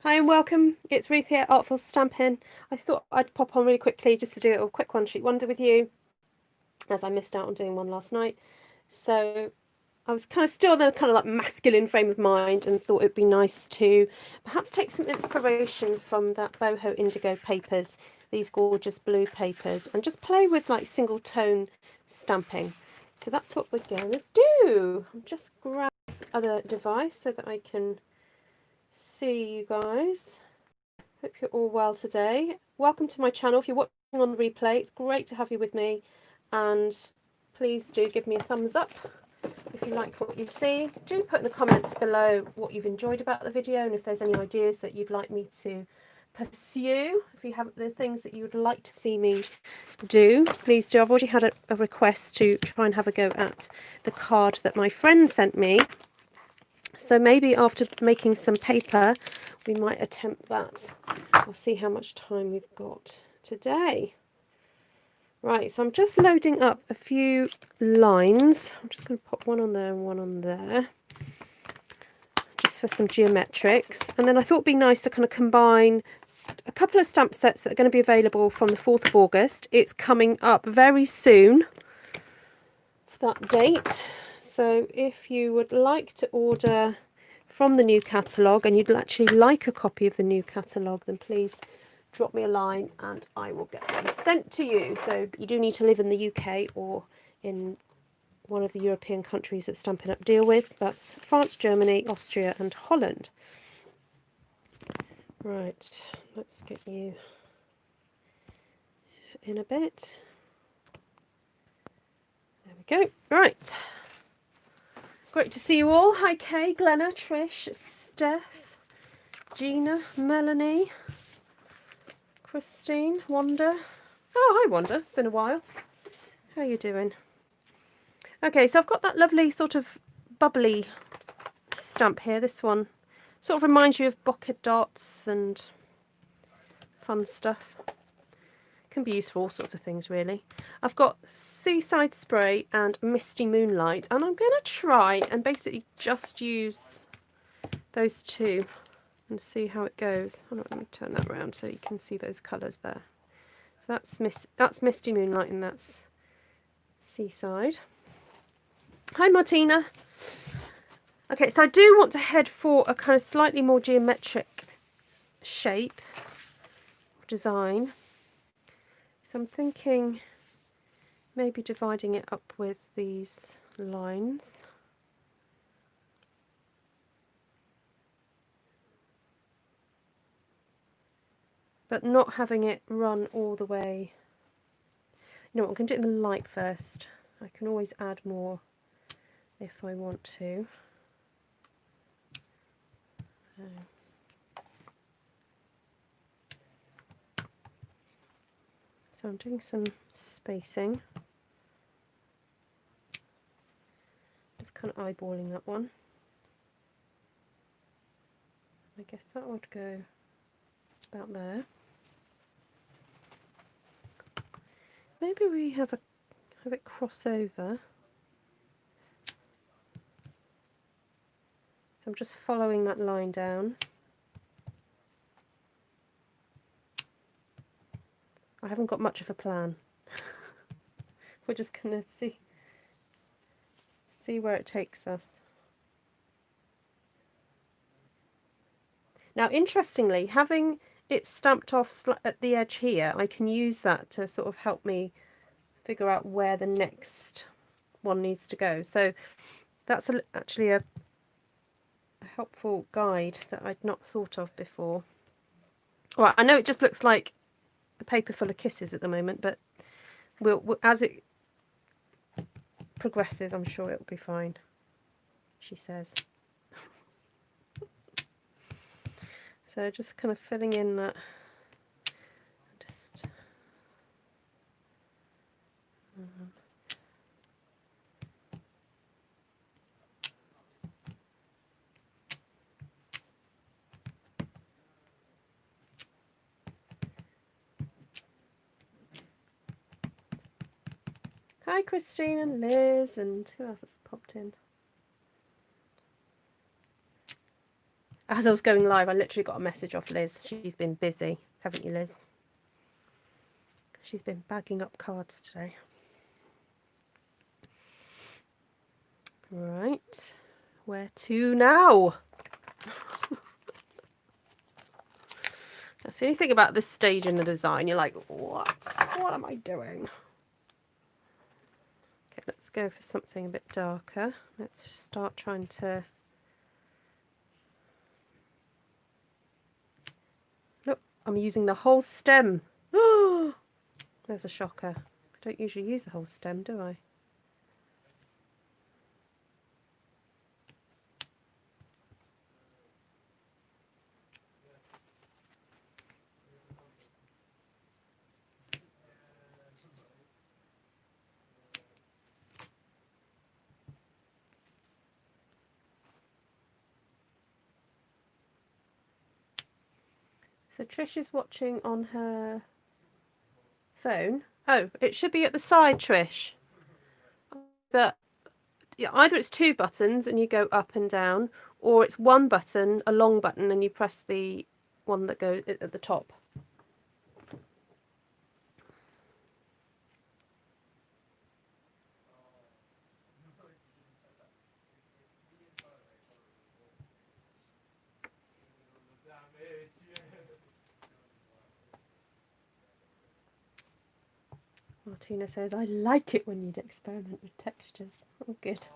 Hi and welcome. It's Ruth here, Artful Stampin. I thought I'd pop on really quickly just to do a quick one sheet wonder with you, as I missed out on doing one last night. So I was kind of still in a kind of like masculine frame of mind and thought it'd be nice to perhaps take some inspiration from that boho indigo papers, these gorgeous blue papers, and just play with like single tone stamping. So that's what we're going to do. I'm just grab the other device so that I can see you guys. Hope you're all well today. Welcome to my channel. If you're watching on the replay, it's great to have you with me, and please do give me a thumbs up if you like what you see. Do put in the comments below what you've enjoyed about the video and if there's any ideas that you'd like me to pursue. If you have the things that you would like to see me do, please do. I've already had a request to try and have a go at the card that my friend sent me. So maybe after making some paper, we might attempt that. I'll see how much time we've got today. Right, so I'm just loading up a few lines. I'm just going to pop one on there and one on there, just for some geometrics. And then I thought it'd be nice to kind of combine a couple of stamp sets that are going to be available from the 4th of August. It's coming up very soon for that date. So if you would like to order from the new catalogue and you'd actually like a copy of the new catalogue, then please drop me a line and I will get them sent to you. So you do need to live in the UK or in one of the European countries that Stampin' Up! Deal with. That's France, Germany, Austria and Holland. Right, let's get you in a bit. There we go. Right. Great to see you all. Hi Kay, Glenna, Trish, Steph, Gina, Melanie, Christine, Wanda. Oh, hi Wanda, been a while. How are you doing? Okay, so I've got that lovely sort of bubbly stamp here. This one sort of reminds you of bokeh dots and fun stuff. Can be used for all sorts of things really. I've got Seaside Spray and Misty Moonlight, and I'm going to try and basically just use those two and see how it goes. Hold on, let me turn that around so you can see those colours there. So that's Misty Moonlight and that's Seaside. Hi Martina. Okay, so I do want to head for a kind of slightly more geometric shape design. So I'm thinking maybe dividing it up with these lines. But not having it run all the way. You know what, I'm going to do it in the light first. I can always add more if I want to. So I'm doing some spacing. Just kind of eyeballing that one. I guess that would go about there. Maybe we have it cross over. So I'm just following that line down. I haven't got much of a plan. We're just going to see where it takes us. Now, interestingly, having it stamped off at the edge here, I can use that to sort of help me figure out where the next one needs to go. So that's actually a helpful guide that I'd not thought of before. All right, I know it just looks like a paper full of kisses at the moment, but we'll as it progresses, I'm sure it'll be fine, she says. So just kind of filling in that. Just hi Christine and Liz, and who else has popped in? As I was going live, I literally got a message off Liz. She's been busy, haven't you, Liz? She's been bagging up cards today. Right, where to now? That's the only thing about this stage in the design. You're like, what? What am I doing? Okay, let's go for something a bit darker. Let's start trying to... Look, I'm using the whole stem. Oh, there's a shocker. I don't usually use the whole stem, do I? So Trish is watching on her phone. Oh, it should be at the side, Trish. But yeah, either it's 2 buttons and you go up and down, or it's 1 button, a long button, and you press the one that goes at the top. Martina says, I like it when you'd experiment with textures. Oh, good.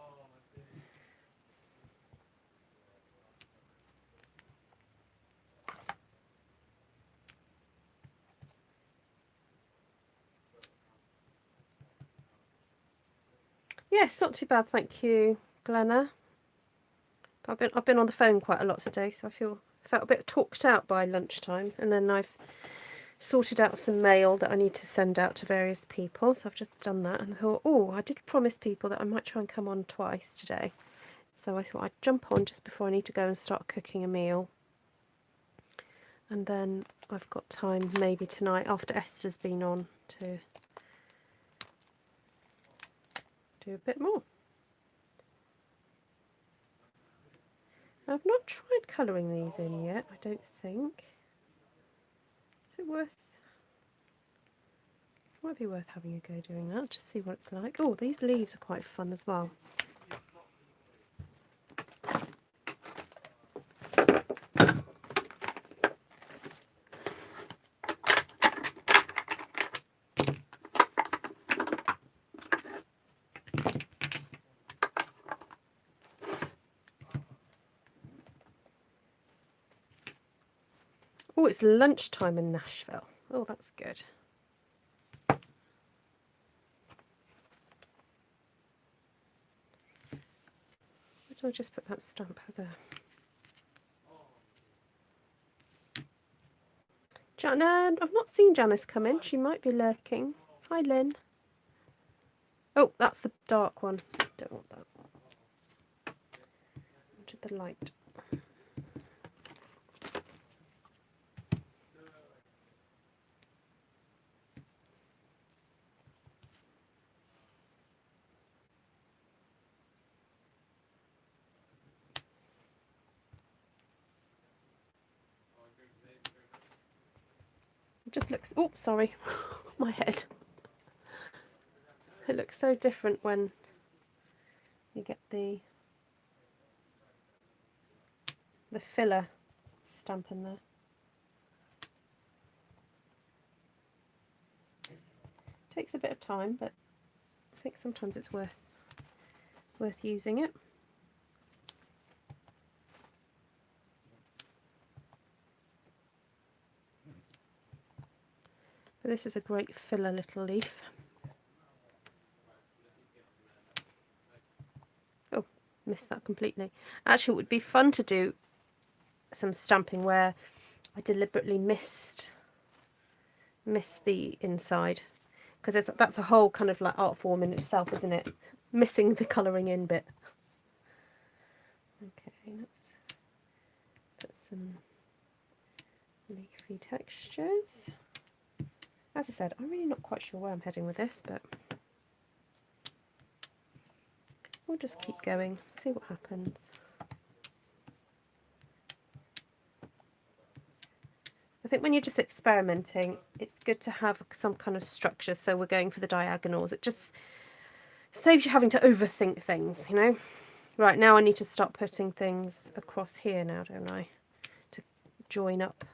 Yes, not too bad, thank you, Glenna. I've been on the phone quite a lot today, so I felt a bit talked out by lunchtime, and then I've sorted out some mail that I need to send out to various people, so I've just done that, and I thought, oh, I did promise people that I might try and come on twice today, so I thought I'd jump on just before I need to go and start cooking a meal, and then I've got time maybe tonight after Esther's been on to do a bit more. I've not tried colouring these in yet, I don't think. Is it worth... Might be worth having a go doing that, just see what it's like. Oh, these leaves are quite fun as well. Oh, it's lunchtime in Nashville. Oh, that's good. Where did I just put that stamp there? Jana, I've not seen Janice come in. She might be lurking. Hi, Lynn. Oh, that's the dark one. Don't want that. Wanted the light. It just looks... Oh, sorry. My head. It looks so different when you get the filler stamp in there. Takes a bit of time, but I think sometimes it's worth using it. But this is a great filler little leaf. Oh, missed that completely. Actually, it would be fun to do some stamping where I deliberately missed the inside, because that's a whole kind of like art form in itself, isn't it? Missing the colouring in bit. Okay, let's put some leafy textures. As I said, I'm really not quite sure where I'm heading with this, but we'll just keep going, see what happens. I think when you're just experimenting, it's good to have some kind of structure. So we're going for the diagonals. It just saves you having to overthink things, you know. Right, now I need to start putting things across here now, don't I? To join up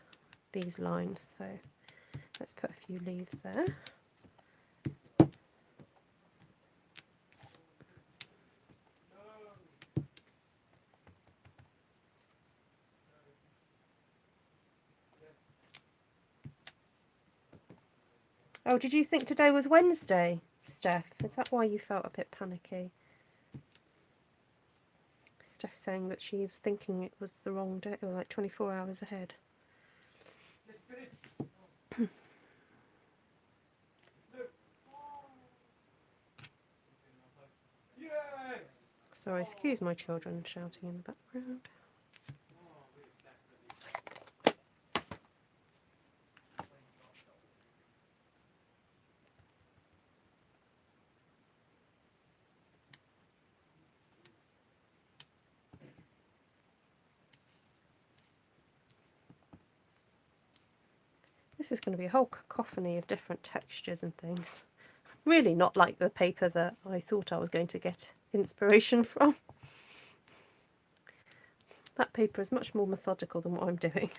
these lines. So let's put a few leaves there. Oh, did you think today was Wednesday, Steph? Is that why you felt a bit panicky? Steph saying that she was thinking it was the wrong day, or like 24 hours ahead. Sorry, excuse my children shouting in the background. This is going to be a whole cacophony of different textures and things. Really not like the paper that I thought I was going to get inspiration from. That paper is much more methodical than what I'm doing.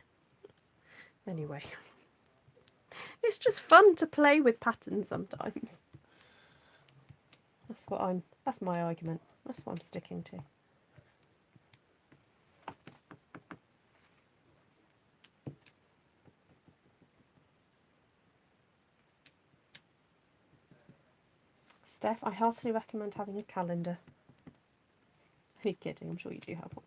Anyway, it's just fun to play with patterns sometimes. That's my argument. That's what I'm sticking to. Steph, I heartily recommend having a calendar. Only kidding, I'm sure you do have one.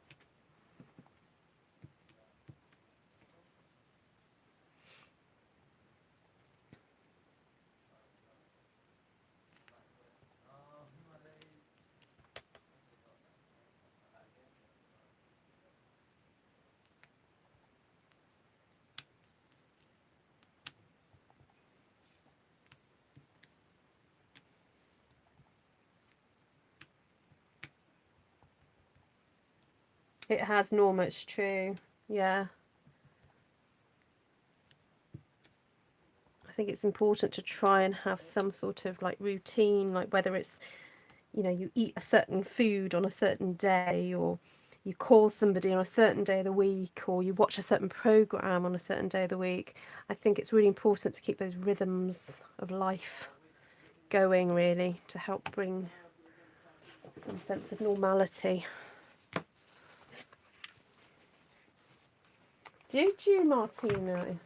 It has, Norma, it's true. Yeah. I think it's important to try and have some sort of like routine, like whether it's, you know, you eat a certain food on a certain day, or you call somebody on a certain day of the week, or you watch a certain program on a certain day of the week. I think it's really important to keep those rhythms of life going, really, to help bring some sense of normality. Did you, Martina?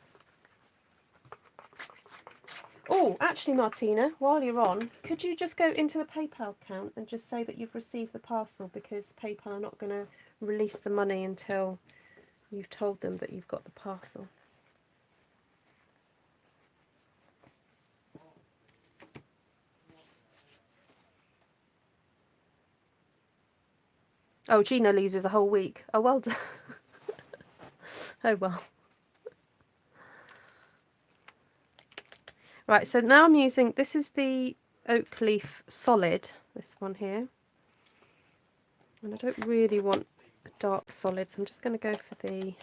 Oh, actually, Martina, while you're on, could you just go into the PayPal account and just say that you've received the parcel, because PayPal are not going to release the money until you've told them that you've got the parcel. Oh, Gina loses a whole week. Oh, well done. Oh, well. Right, so now I'm using, this is the oak leaf solid, this one here. And I don't really want a dark solid, so I'm just going to go for the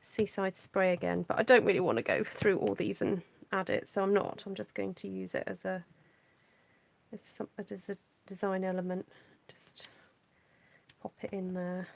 Seaside Spray again. But I don't really want to go through all these and add it, so I'm not. I'm just going to use it as a design element. Just pop it in there.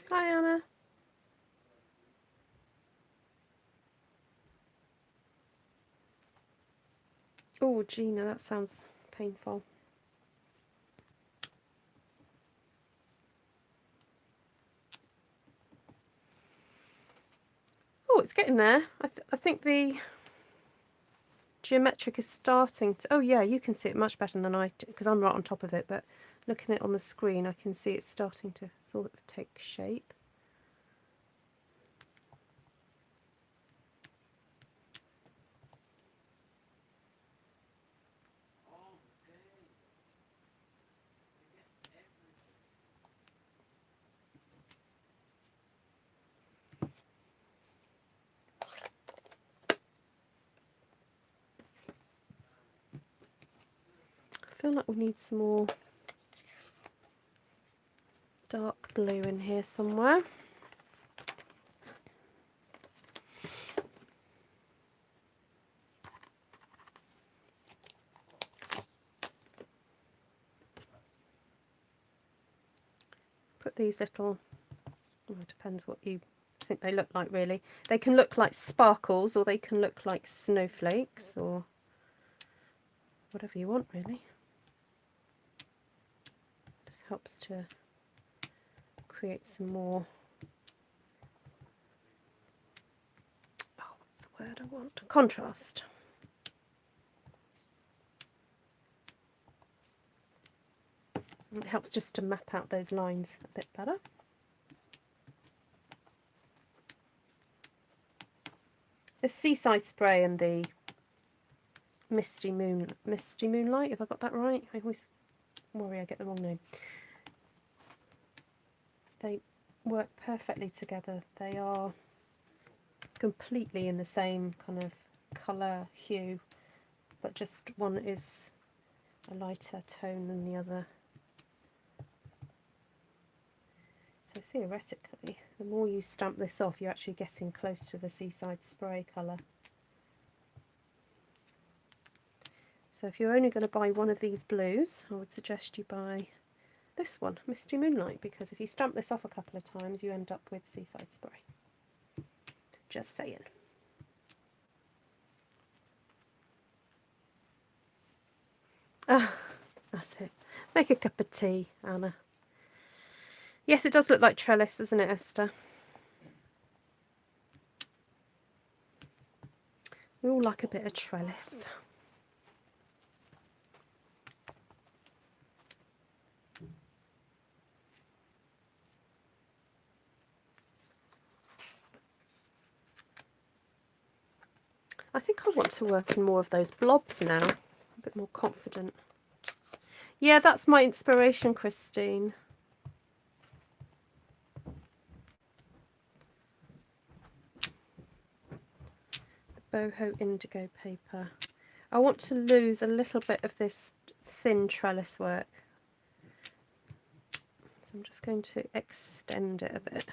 Hi, Anna. Oh, Gina, that sounds painful. getting there. I think the geometric is starting to... Oh yeah, you can see it much better than I do, because I'm right on top of it, but looking at it on the screen, I can see it's starting to sort of take shape. I feel like we need some more dark blue in here somewhere. Put these little, well, it depends what you think they look like really. They can look like sparkles, or they can look like snowflakes, or whatever you want really. Just helps to create some more, oh, what's the word I want? Contrast. And it helps just to map out those lines a bit better. The Seaside Spray and the Misty Moonlight, if I got that right. I always worry I get the wrong name. They work perfectly together. They are completely in the same kind of colour hue, but just one is a lighter tone than the other. So theoretically, the more you stamp this off, you're actually getting close to the Seaside Spray colour. So if you're only going to buy one of these blues, I would suggest you buy this one, Misty Moonlight, because if you stamp this off a couple of times, you end up with Seaside Spray. Just saying. Ah, that's it. Make a cup of tea, Anna. Yes, it does look like trellis, doesn't it, Esther? We all like a bit of trellis. I think I want to work in more of those blobs now. A bit more confident. Yeah, that's my inspiration, Christine. The boho indigo paper. I want to lose a little bit of this thin trellis work. So I'm just going to extend it a bit.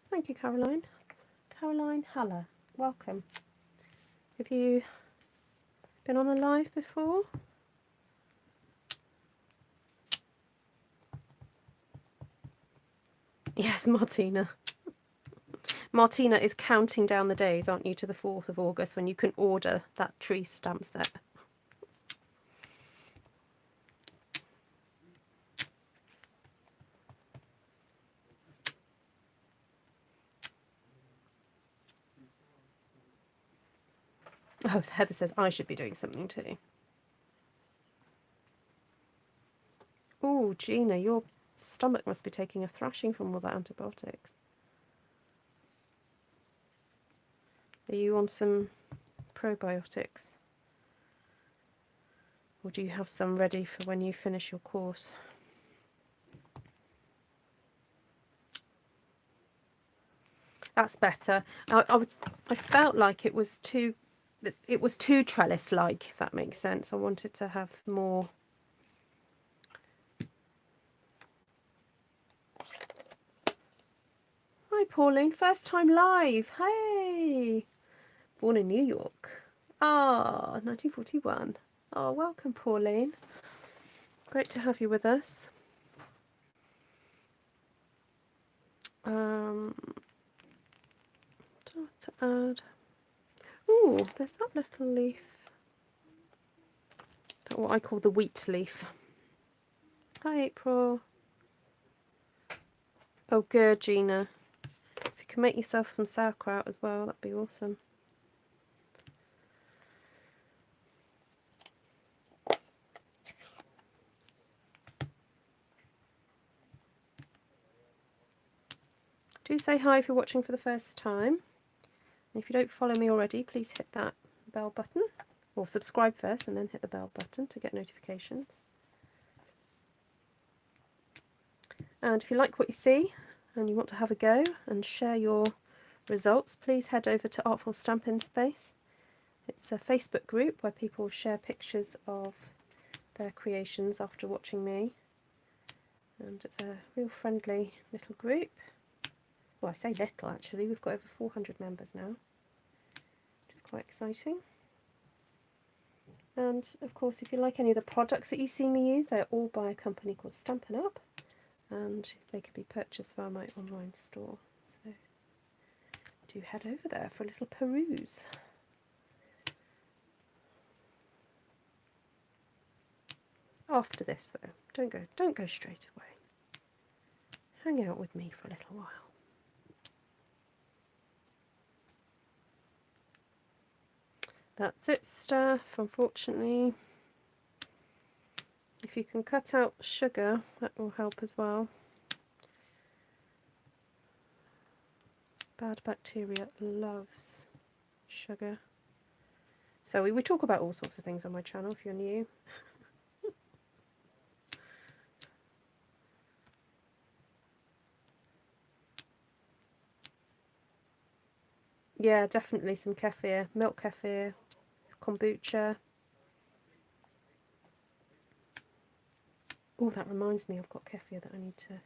Thank you, Caroline. Caroline Haller, welcome. Have you been on a live before? Yes, Martina. Martina is counting down the days, aren't you, to the 4th of August when you can order that tree stamp set. Oh, Heather says I should be doing something too. Oh, Gina, your stomach must be taking a thrashing from all that antibiotics. Are you on some probiotics? Or do you have some ready for when you finish your course? That's better. I felt like it was too trellis-like, if that makes sense. I wanted to have more. Hi, Pauline. First time live. Hey. Born in New York. Ah, 1941. Oh, welcome, Pauline. Great to have you with us. To add. Ooh, there's that little leaf. That what I call the wheat leaf. Hi, April. Oh, good, Gina. If you can make yourself some sauerkraut as well, that'd be awesome. Do say hi if you're watching for the first time. And if you don't follow me already, please hit that bell button. Or subscribe first and then hit the bell button to get notifications. And if you like what you see and you want to have a go and share your results, please head over to Artful Stampin Space. It's a Facebook group where people share pictures of their creations after watching me. And it's a real friendly little group. Well, I say little actually, we've got over 400 members now, which is quite exciting. And of course, if you like any of the products that you see me use, they're all by a company called Stampin' Up, and they can be purchased via my online store. So do head over there for a little peruse. After this though, don't go straight away. Hang out with me for a little while. That's it, staff, unfortunately. If you can cut out sugar, that will help as well. Bad bacteria loves sugar. So we talk about all sorts of things on my channel if you're new. Yeah, definitely some kefir, milk kefir, kombucha. Oh, that reminds me, I've got kefir that I need to...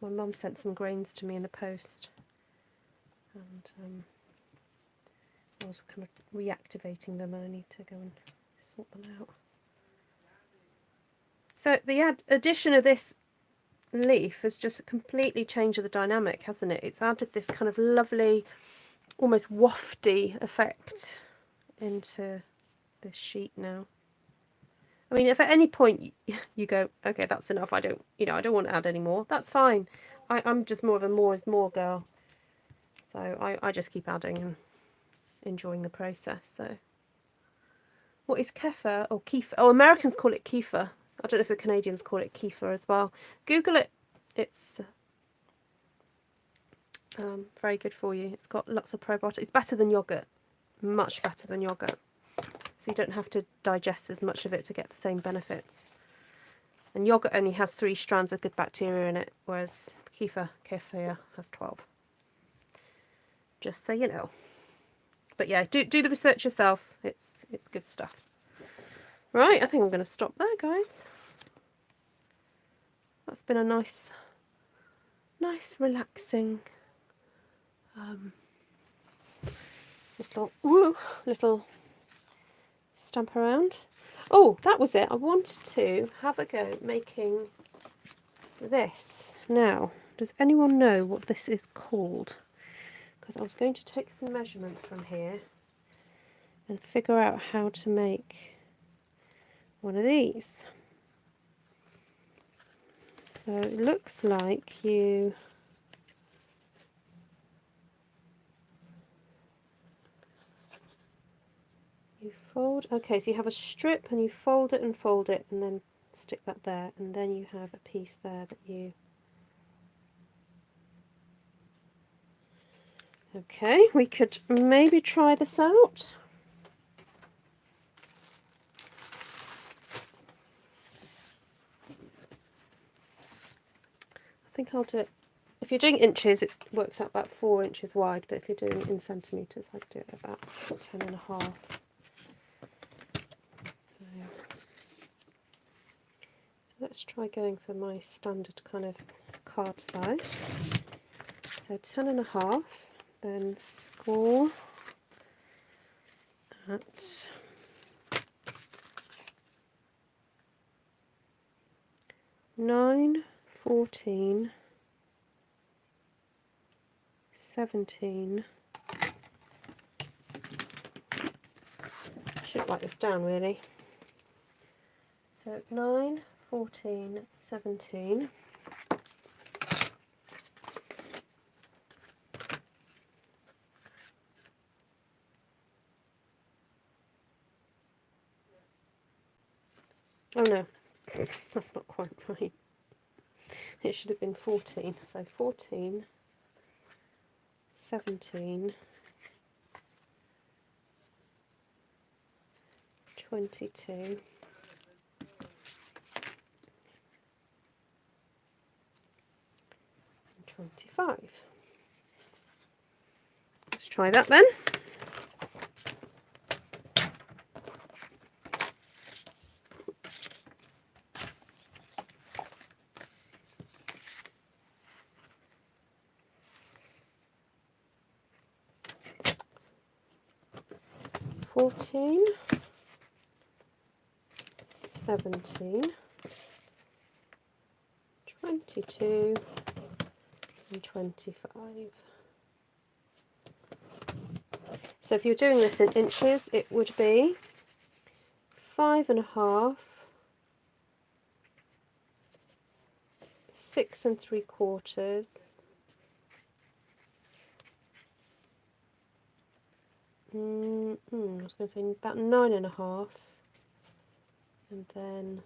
My mum sent some grains to me in the post, and I was kind of reactivating them, and I need to go and sort them out. So the addition of this leaf has just completely changed the dynamic, hasn't it? It's added this kind of lovely, almost wafty effect into this sheet now. I mean, if at any point you go, okay, that's enough, I don't want to add any more, that's fine. I'm just more of a more is more girl. So I just keep adding and enjoying the process. So what is kefir or kefir? Oh, Americans call it kefir. I don't know if the Canadians call it kefir as well. Google it. It's very good for you. It's got lots of probiotics. It's better than yogurt. Much better than yogurt. So you don't have to digest as much of it to get the same benefits. And yogurt only has 3 strands of good bacteria in it, whereas kefir has 12. Just so you know. But yeah, do the research yourself. It's good stuff. Right, I think I'm going to stop there, guys. That's been a nice relaxing little stamp around. Oh, that was it. I wanted to have a go making this. Now, does anyone know what this is called? Because I was going to take some measurements from here and figure out how to make one of these. So it looks like you fold. Okay, so you have a strip and you fold it and then stick that there, and then you have a piece there that you... Okay, we could maybe try this out. I think I'll do it. If you're doing inches, it works out about 4 inches wide, but if you're doing it in centimetres, I'd do it about 10.5. So let's try going for my standard kind of card size. So 10.5, then score at 9, 14, 17. I should write this down really. So 9, 14, 17. Oh no, that's not quite right. It should have been 14. So 14, 17, 22, 25. Let's try that then. Fourteen, 17, 22, and 25. So if you're doing this in inches, it would be 5.5, 6 3/4. I was going to say about 9.5, and then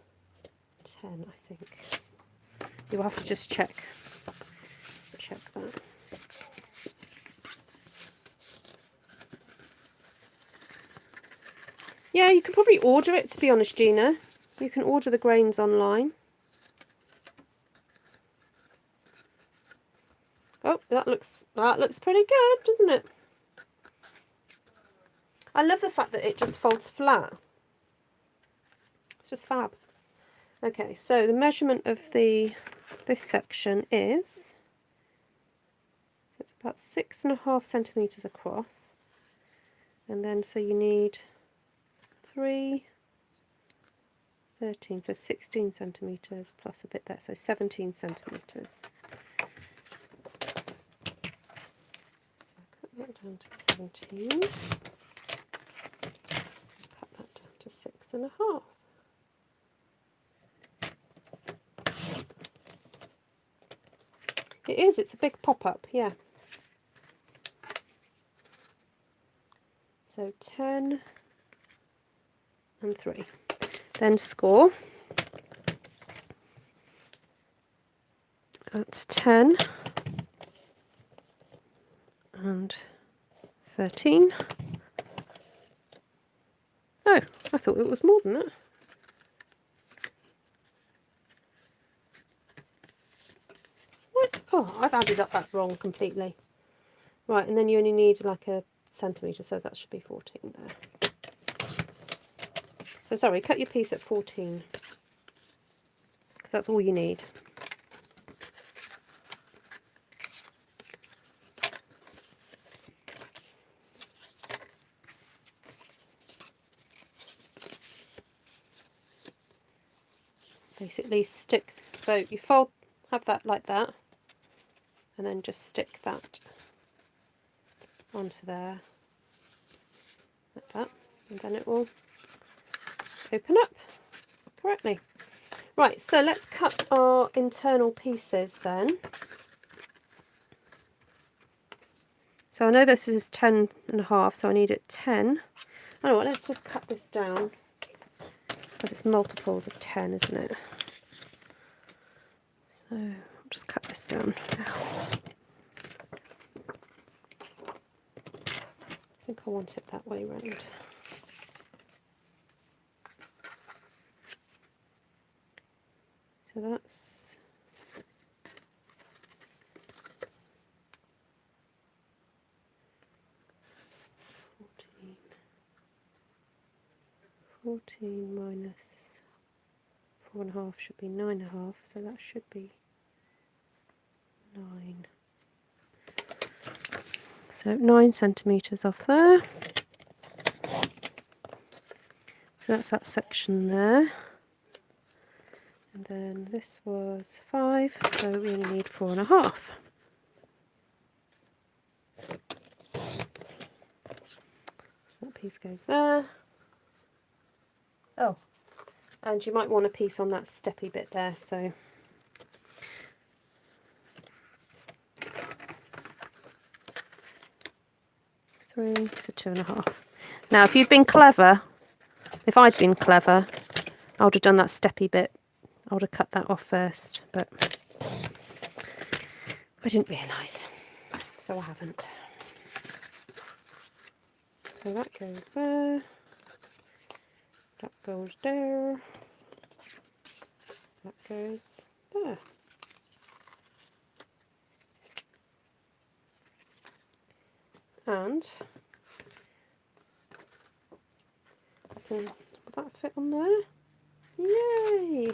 10, I think. You'll have to just check that. Yeah, you can probably order it, to be honest, Gina. You can order the grains online. Oh, that looks pretty good, doesn't it? I love the fact that it just folds flat. It's just fab. Okay, so the measurement of this section is, it's about 6.5 centimetres across, and then so you need 3, 13, so 16 centimetres plus a bit there, so 17 centimetres. So cut that down to 17. Cut that down to 6.5. It is, it's a big pop-up, yeah. So 10 and 3. Then score. That's 10 and 13. Oh, I thought it was more than that. What? Oh, I've added up that wrong completely. Right, and then you only need like a centimetre, so that should be 14 there. So sorry, cut your piece at 14, because that's all you need. Basically stick, so you have that like that, and then just stick that onto there, like that, and then it will open up correctly. Right, so let's cut our internal pieces then. So I know this is 10.5, so I need it 10. I don't know what, let's just cut this down. But it's multiples of 10, isn't it? So I'll just cut this down now. I think I want it that way round. So that's 14 minus 4.5 should be 9.5, so that should be 9. So 9 centimetres off there. So that's that section there. And then this was 5, so we only need 4.5. So that piece goes there. Oh, and you might want a piece on that steppy bit there, so 3, so 2.5. Now, if you'd been clever, if I'd been clever, I would have done that steppy bit. I would have cut that off first, but I didn't realise, so I haven't. So that goes there, that goes there, that goes there. And will that fit on there? Yay!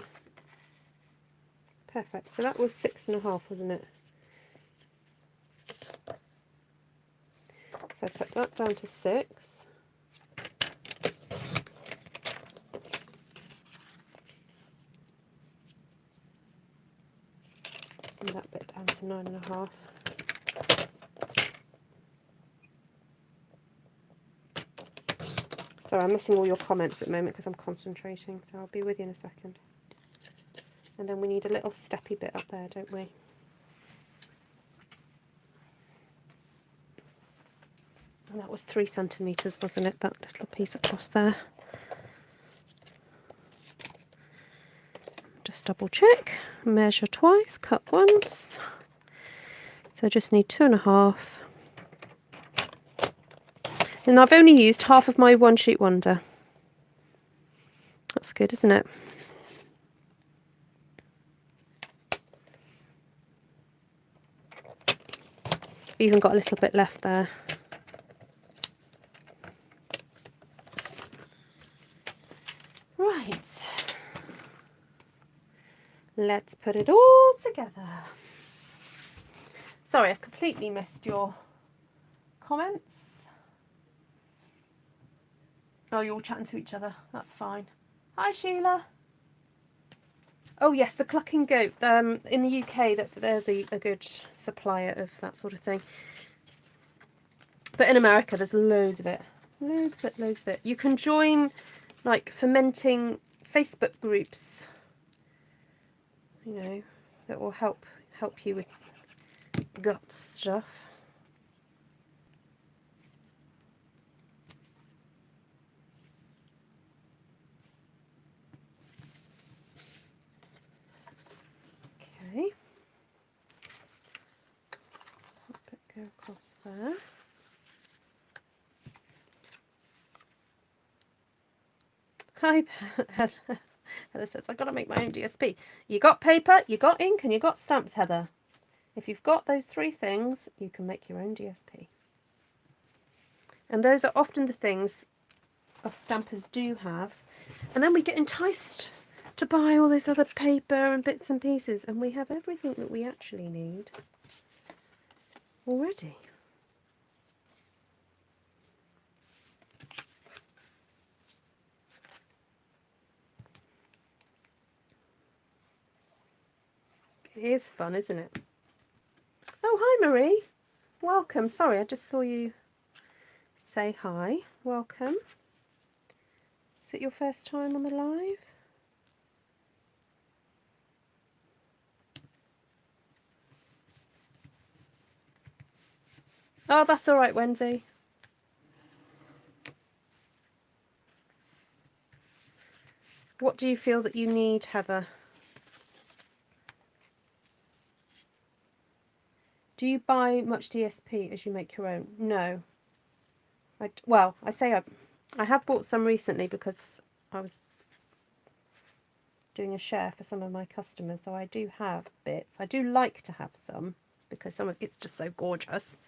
Perfect. So that was 6.5, wasn't it? So I put that down to 6. And that bit down to 9.5. Sorry, I'm missing all your comments at the moment because I'm concentrating, so I'll be with you in a second. And then we need a little steppy bit up there, don't we? And that was 3 centimetres, wasn't it? That little piece across there. Just double check, measure twice, cut once. So I just need 2.5. And I've only used half of my one sheet wonder. That's good, isn't it? Even got a little bit left there. Right. Let's put it all together. Sorry, I've completely missed your comments. Oh, you're all chatting to each other. That's fine. Hi, Sheila. Oh, yes, the Clucking Goat. In the UK, they're a good supplier of that sort of thing. But in America, there's loads of it. Loads of it, loads of it. You can join, like, fermenting Facebook groups, you know, that will help you with gut stuff. Okay. Let it go across there. Hi, Heather says, I've got to make my own DSP. You got paper, you got ink, and you got stamps, Heather. If you've got those 3 things, you can make your own DSP. And those are often the things us stampers do have. And then we get enticed to buy all this other paper and bits and pieces, and we have everything that we actually need already. It is fun, isn't it? Oh, hi Marie. Welcome. Sorry, I just saw you say hi. Welcome. Is it your first time on the live? Oh, that's all right, Wendy. What do you feel that you need, Heather? Do you buy much DSP as you make your own? No. I have bought some recently because I was doing a share for some of my customers, so I do have bits. I do like to have some because some of it's just so gorgeous.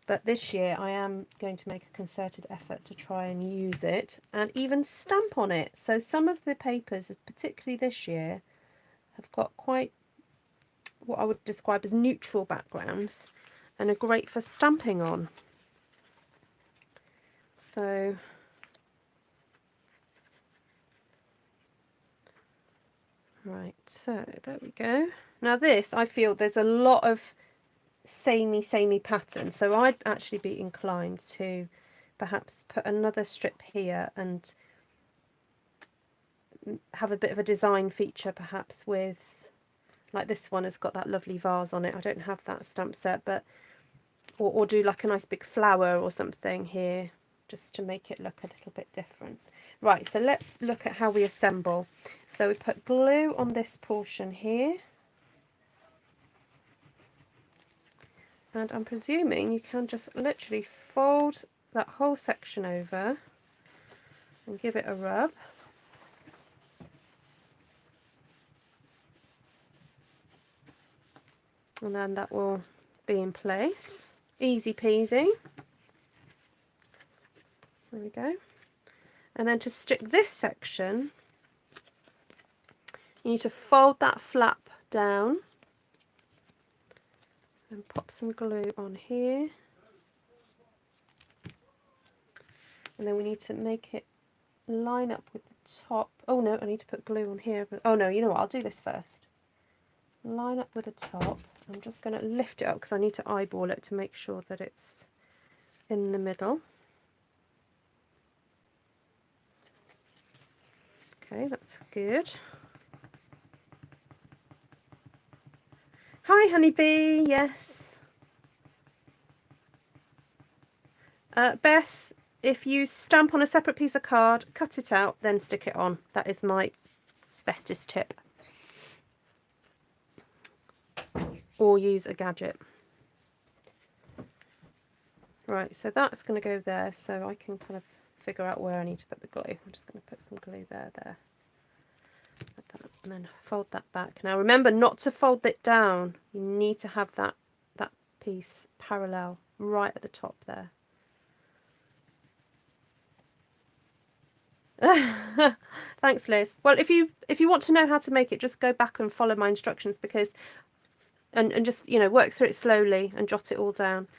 But this year I am going to make a concerted effort to try and use it and even stamp on it. So some of the papers, particularly this year, have got quite what I would describe as neutral backgrounds and are great for stamping on. So Right, so there we go. Now this, I feel there's a lot of samey pattern, so I'd actually be inclined to perhaps put another strip here and have a bit of a design feature, perhaps with, like this one has got that lovely vase on it. I don't have that stamp set, but or do like a nice big flower or something here, just to make it look a little bit different. Right, so let's look at how we assemble. So we put glue on this portion here, and I'm presuming you can just literally fold that whole section over and give it a rub. And then that will be in place. Easy peasy. There we go. And then to stick this section, you need to fold that flap down and pop some glue on here. And then we need to make it line up with the top. Oh no, I need to put glue on here. Oh no, you know what, I'll do this first. Line up with the top. I'm just going to lift it up because I need to eyeball it to make sure that it's in the middle. Okay, that's good. Hi, honeybee. Yes. Beth, if you stamp on a separate piece of card, cut it out, then stick it on. That is my bestest tip. Or use a gadget. Right, so that's going to go there, so I can kind of figure out where I need to put the glue. I'm just going to put some glue there, like that, and then fold that back. Now remember not to fold it down. You need to have that piece parallel right at the top there. Thanks, Liz. Well, if you want to know how to make it, just go back and follow my instructions, because and just, you know, work through it slowly and jot it all down.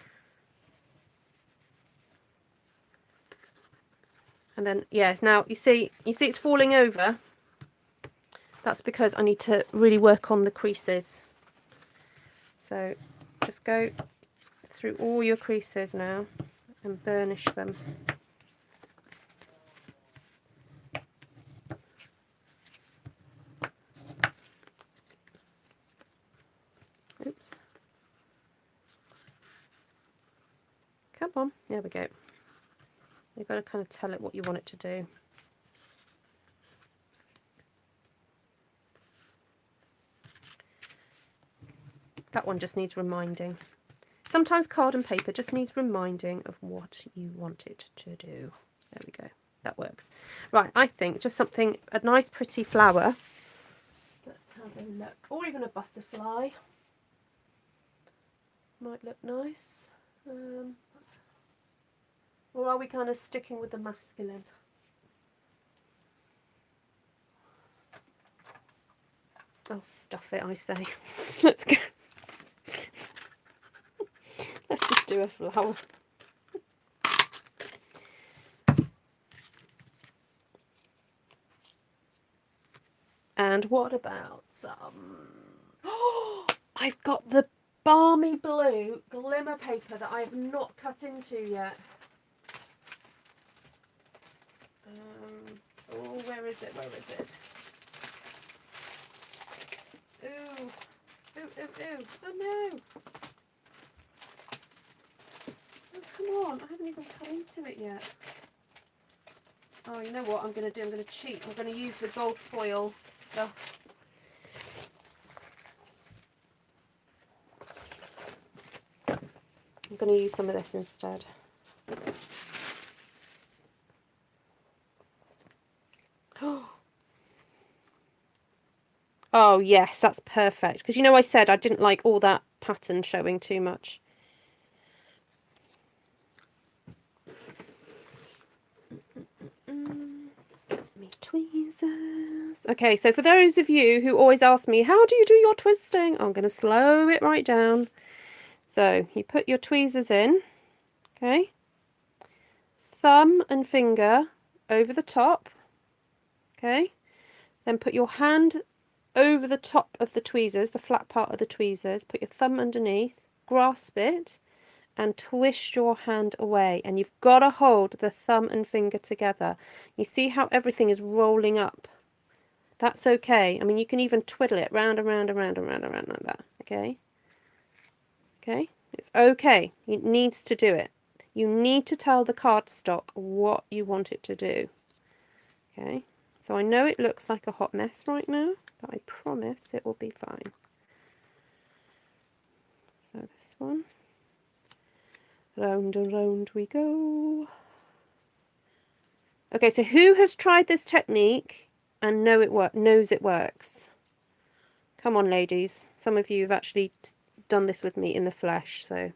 And then, yes, now you see it's falling over. That's because I need to really work on the creases. So just go through all your creases now and burnish them. Oops. Come on, there we go. You've got to kind of tell it what you want it to do. That one just needs reminding. Sometimes card and paper just needs reminding of what you want it to do. There we go. That works. Right, I think just something, a nice pretty flower. Let's have a look. Or even a butterfly. Might look nice. Or are we kind of sticking with the masculine? Oh, stuff it, I say. Let's go. Let's just do a flower. And what about some... Oh, I've got the balmy blue glimmer paper that I have not cut into yet. Oh, where is it? Where is it? Ooh. Ooh, ooh, ooh. Oh no. Oh, come on. I haven't even cut into it yet. Oh, you know what I'm going to do? I'm going to cheat. I'm going to use the gold foil stuff. I'm going to use some of this instead. Oh yes, that's perfect. Because you know I said I didn't like all that pattern showing too much. Me tweezers. Okay, so for those of you who always ask me, how do you do your twisting? I'm going to slow it right down. So you put your tweezers in, okay? Thumb and finger over the top, okay? Then put your hand over the top of the tweezers, the flat part of the tweezers, put your thumb underneath, grasp it, and twist your hand away. And you've got to hold the thumb and finger together. You see how everything is rolling up? That's okay. I mean, you can even twiddle it round and round and round and round and round like that. Okay? Okay? It's okay. It needs to do it. You need to tell the cardstock what you want it to do. Okay? So I know it looks like a hot mess right now, but I promise it will be fine. So this one. Round and round we go. Okay, so who has tried this technique and knows it works? Come on, ladies. Some of you have actually done this with me in the flesh, so.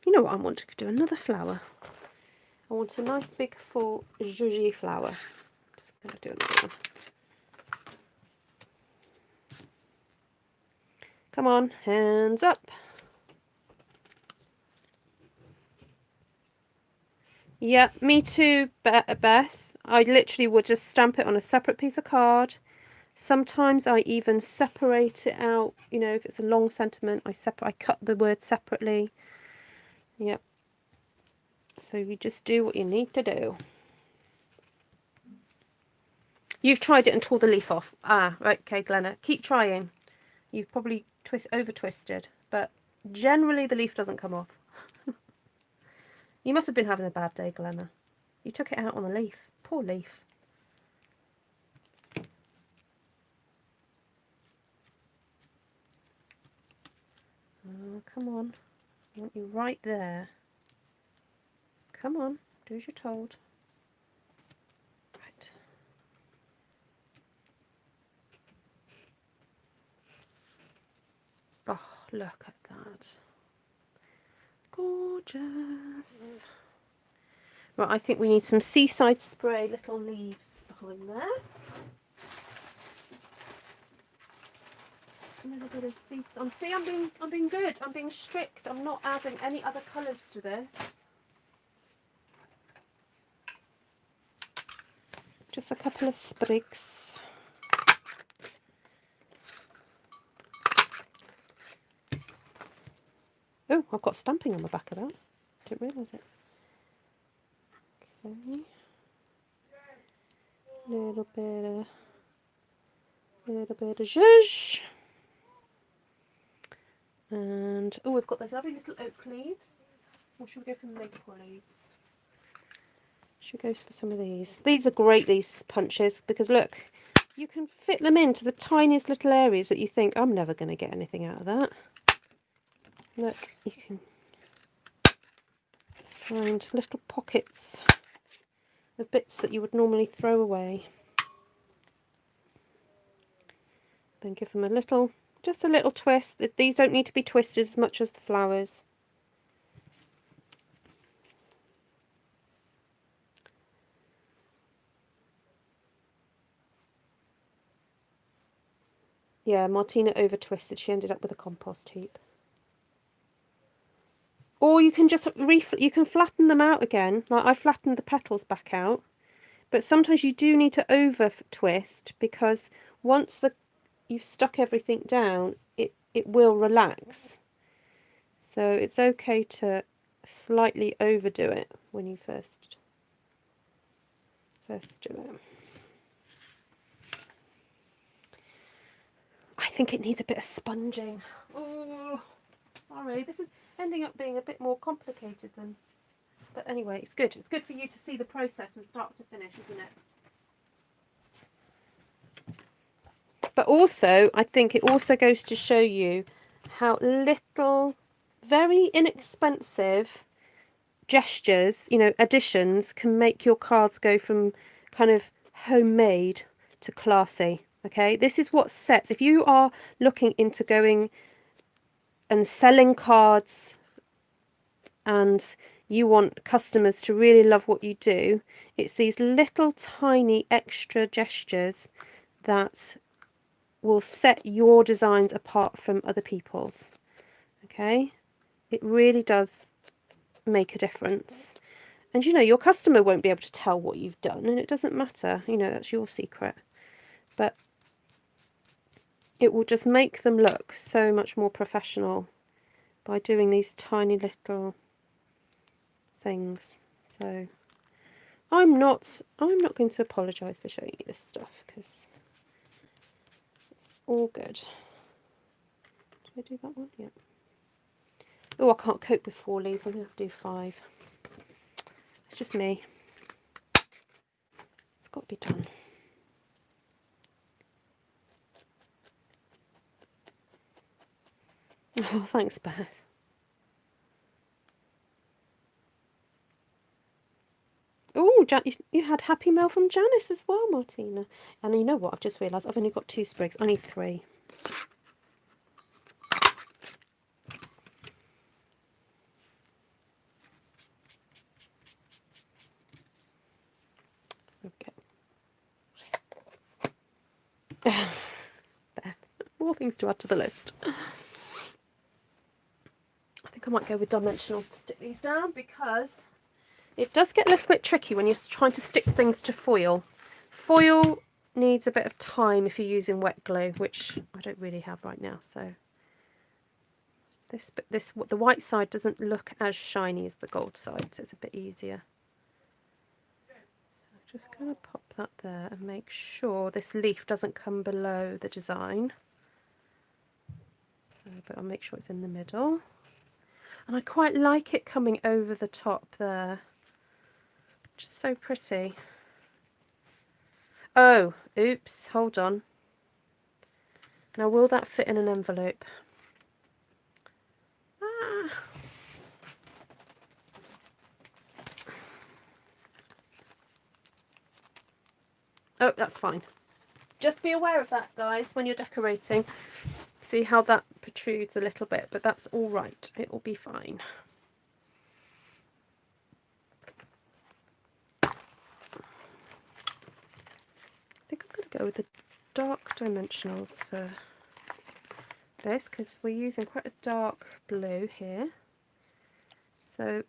You know what I want to do? Another flower. I want a nice big full Juji flower. Just going to do another one. Come on, hands up. Yeah, me too, Beth. I literally would just stamp it on a separate piece of card. Sometimes I even separate it out. You know, if it's a long sentiment, I cut the word separately. Yep. So you just do what you need to do. You've tried it and tore the leaf off. Ah, right, okay, Glenna. Keep trying. You've probably over twisted, but generally the leaf doesn't come off. You must have been having a bad day, Glenna. You took it out on the leaf. Poor leaf. Oh, come on. I want you right there. Come on, do as you're told. Right. Oh, look at that. Gorgeous. Right, I think we need some Seaside Spray little leaves behind there. A little bit of Seaside. See, I'm being good. I'm being strict. I'm not adding any other colours to this. Just a couple of sprigs. Oh, I've got stamping on the back of that. Didn't realise it. Okay. Little bit of zhuzh. And oh, we've got those lovely little oak leaves. Or should we go for maple leaves? Should we go for some of these? These are great, these punches, because look, you can fit them into the tiniest little areas that you think, I'm never going to get anything out of that. Look, you can find little pockets of bits that you would normally throw away. Then give them just a little twist. These don't need to be twisted as much as the flowers. Yeah, Martina over twisted. She ended up with a compost heap. Or you can just you can flatten them out again. Like I flattened the petals back out. But sometimes you do need to over twist, because once you've stuck everything down, it will relax. So it's okay to slightly overdo it when you first do it. I think it needs a bit of sponging. Oh, sorry, this is ending up being a bit more complicated than. But anyway, it's good. It's good for you to see the process from start to finish, isn't it? But also, I think it also goes to show you how little, very inexpensive gestures, additions can make your cards go from kind of homemade to classy. Okay, this is what sets. If you are looking into going and selling cards and you want customers to really love what you do, it's these little tiny extra gestures that will set your designs apart from other people's. Okay, it really does make a difference. And you know, your customer won't be able to tell what you've done, and it doesn't matter, you know, that's your secret. But it will just make them look so much more professional by doing these tiny little things. So I'm not going to apologise for showing you this stuff, because it's all good. Did I do that one? Yeah. Oh, I can't cope with 4 leaves. I'm going to have to do 5. It's just me. It's got to be done. Oh, thanks, Beth. Oh, you had happy mail from Janice as well, Martina. And you know what? I've just realised I've only got 2 sprigs. I need 3. Okay. More things to add to the list. I think I might go with dimensionals to stick these down, because it does get a little bit tricky when you're trying to stick things to foil. Foil needs a bit of time if you're using wet glue, which I don't really have right now. So the white side doesn't look as shiny as the gold side, so it's a bit easier. So I'm just going to pop that there and make sure this leaf doesn't come below the design. So, but I'll make sure it's in the middle. And I quite like it coming over the top there. Just so pretty. Oh, oops, hold on. Now, will that fit in an envelope? Ah. Oh, that's fine. Just be aware of that, guys, when you're decorating. See how that protrudes a little bit, but that's all right. It will be fine. I think I'm going to go with the dark dimensionals for this, because we're using quite a dark blue here. So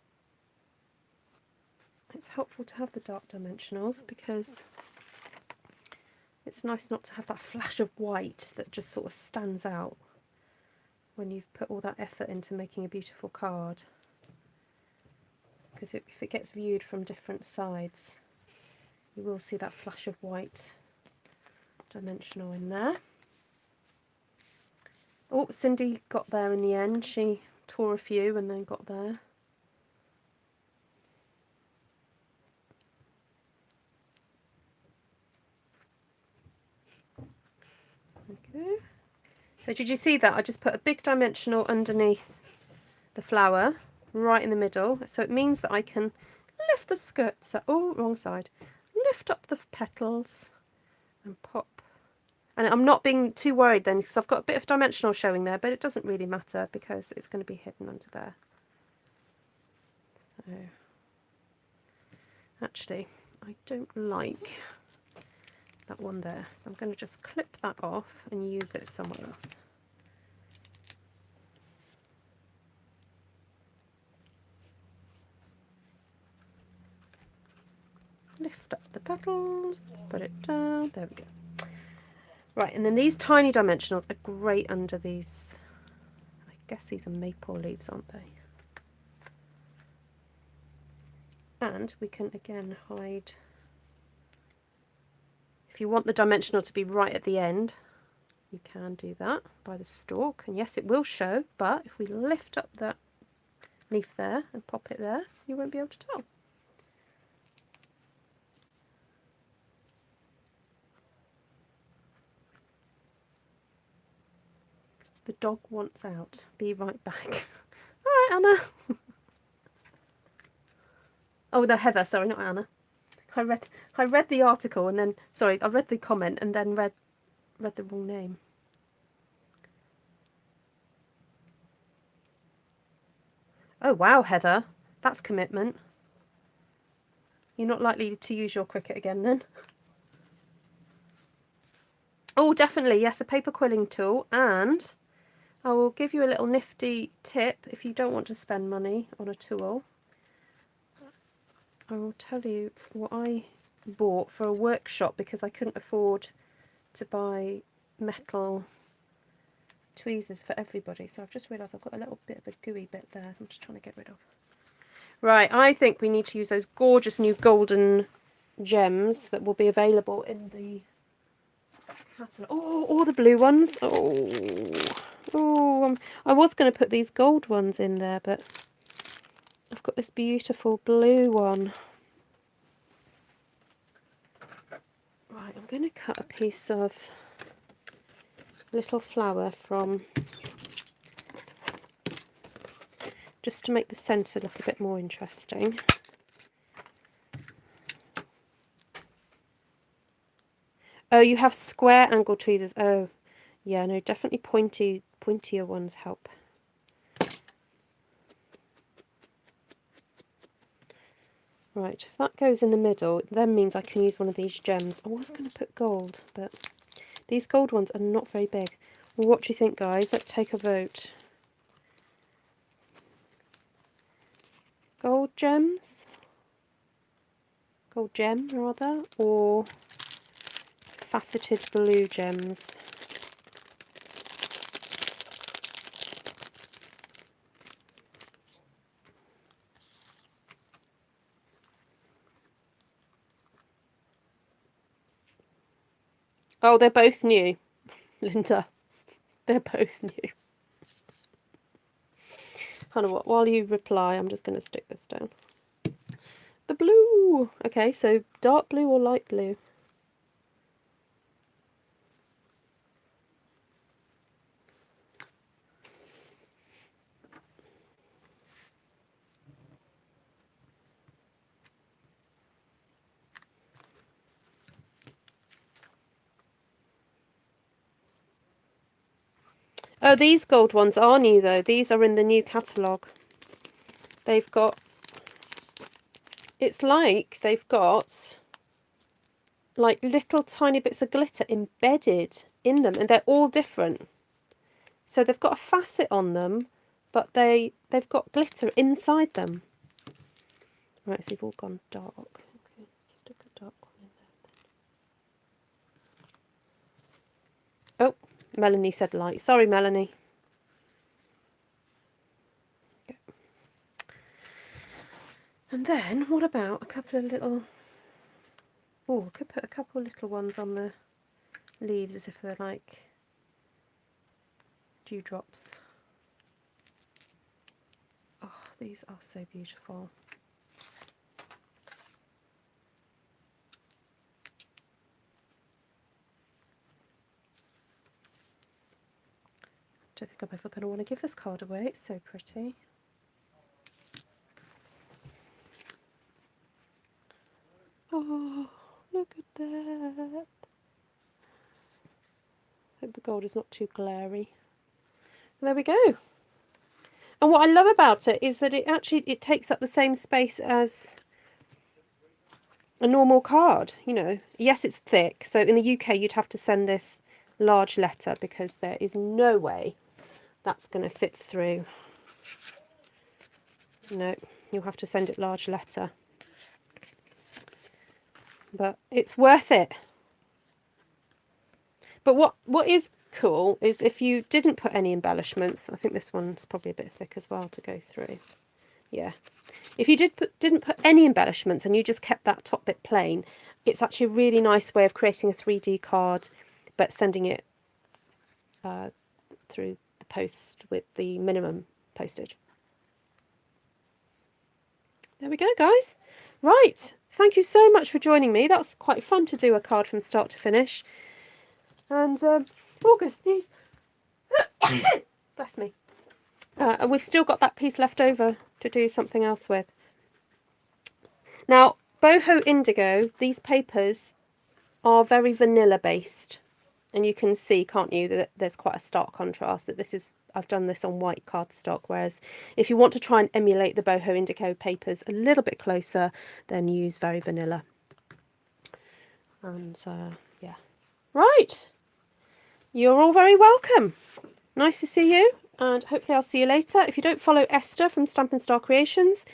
it's helpful to have the dark dimensionals, because it's nice not to have that flash of white that just sort of stands out when you've put all that effort into making a beautiful card. Because if it gets viewed from different sides, you will see that flash of white dimensional in there. Oh, Cindy got there in the end. She tore a few and then got there. Okay. So did you see that? I just put a big dimensional underneath the flower, right in the middle. So it means that I can lift the skirts up. Oh, wrong side. Lift up the petals and pop. And I'm not being too worried then, because I've got a bit of dimensional showing there, but it doesn't really matter because it's going to be hidden under there. So, actually, I don't like that one there, so I'm going to just clip that off and use it somewhere else. Lift up the petals, put it down, there we go. Right, and then these tiny dimensionals are great under these, I guess these are maple leaves, aren't they? And we can again hide, if you want the dimensional to be right at the end, you can do that by the stalk, and yes, it will show, but if we lift up that leaf there and pop it there, you won't be able to tell. The dog wants out. Be right back. All right, Anna. Oh, no, Heather. Sorry, not Anna. I read the article and then, sorry, I read the comment and then read the wrong name. Oh, wow, Heather. That's commitment. You're not likely to use your Cricut again then. Oh, definitely. Yes, a paper quilling tool. And I will give you a little nifty tip if you don't want to spend money on a tool. I will tell you what I bought for a workshop because I couldn't afford to buy metal tweezers for everybody. So I've just realised I've got a little bit of a gooey bit there. I'm just trying to get rid of. Right, I think we need to use those gorgeous new golden gems that will be available in the catalogue. Oh, all the blue ones. I was going to put these gold ones in there, but I've got this beautiful blue one. Right, I'm going to cut a piece of little flower from, just to make the centre look a bit more interesting. Oh, you have square angle tweezers. Oh, yeah, no, definitely pointier ones help. Right, if that goes in the middle, it then means I can use one of these gems. I was going to put gold, but these gold ones are not very big. Well, what do you think, guys? Let's take a vote. Gold gems? Gold gem, rather, or faceted blue gems? Oh, they're both new, Linda. They're both new. Hold on, while you reply, I'm just going to stick this down. The blue! Okay, so dark blue or light blue? Oh, these gold ones are new though. These are in the new catalogue. They've got, it's like they've got like little tiny bits of glitter embedded in them, and they're all different. So they've got a facet on them, but they've got glitter inside them. Right, so they've all gone dark. Okay, stick a dark one in there. Oh, Melanie said light. Sorry, Melanie. Okay. And then, what about a couple of little... Oh, I could put a couple of little ones on the leaves as if they're like dewdrops. Oh, these are so beautiful. I don't think I'm ever going to want to give this card away. It's so pretty. Oh, look at that. Hope the gold is not too glary. There we go. And what I love about it is that it takes up the same space as a normal card. You know, yes, it's thick. So in the UK, you'd have to send this large letter because there is no way that's going to fit through. No, you'll have to send it large letter. But it's worth it. But what is cool is if you didn't put any embellishments, I think this one's probably a bit thick as well to go through. Yeah. If you didn't put any embellishments and you just kept that top bit plain, it's actually a really nice way of creating a 3D card, but sending it through the post with the minimum postage. There we go, guys. Right. Thank you so much for joining me. That's quite fun to do a card from start to finish. And August, please. Bless me. And we've still got that piece left over to do something else with. Now, boho indigo, these papers are very vanilla based. And you can see, can't you, that there's quite a stark contrast. That this is, I've done this on white cardstock. Whereas if you want to try and emulate the boho indigo papers a little bit closer, then use very vanilla. And yeah. Right. You're all very welcome. Nice to see you, and hopefully I'll see you later. If you don't follow Esther from Stampin' Star Creations,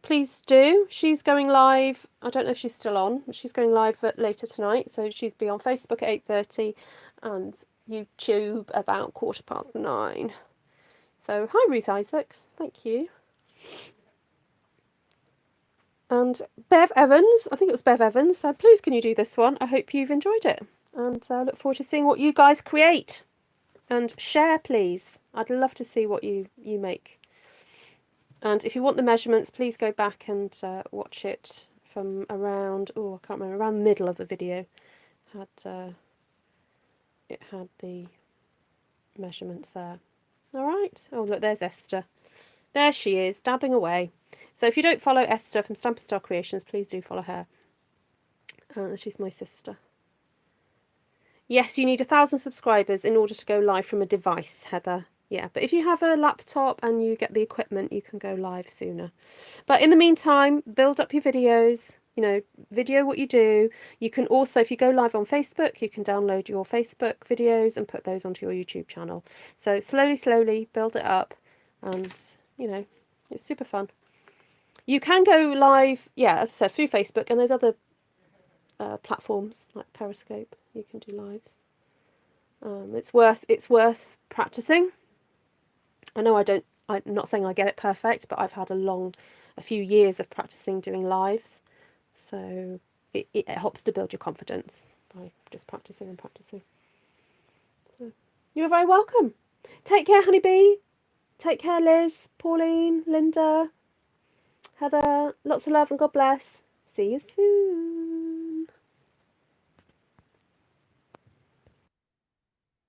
please do. She's going live. I don't know if she's still on, but she's going live later tonight. So she's be on Facebook at 8:30 and YouTube about 9:15. So hi Ruth Isaacs, thank you. And Bev Evans, I think it was Bev Evans, said, please can you do this one? I hope you've enjoyed it. And I look forward to seeing what you guys create. And share, please. I'd love to see what you make. And if you want the measurements, please go back and watch it from around, I can't remember, around the middle of the video. It had the measurements there. All right. Oh, look, there's Esther. There she is, dabbing away. So if you don't follow Esther from Stampin' Star Creations, please do follow her. She's my sister. Yes, you need 1,000 subscribers in order to go live from a device, Heather. Yeah, but if you have a laptop and you get the equipment, you can go live sooner. But in the meantime, build up your videos, video what you do. You can also, if you go live on Facebook, you can download your Facebook videos and put those onto your YouTube channel. So slowly build it up and, it's super fun. You can go live, as I said, through Facebook, and there's other platforms like Periscope. You can do lives. It's worth practicing. I know I'm not saying I get it perfect, but I've had a few years of practicing doing lives, so it helps to build your confidence by just practicing and practicing. So, you're very welcome. Take care, Honeybee. Take care, Liz, Pauline, Linda, Heather. Lots of love and God bless. See you soon.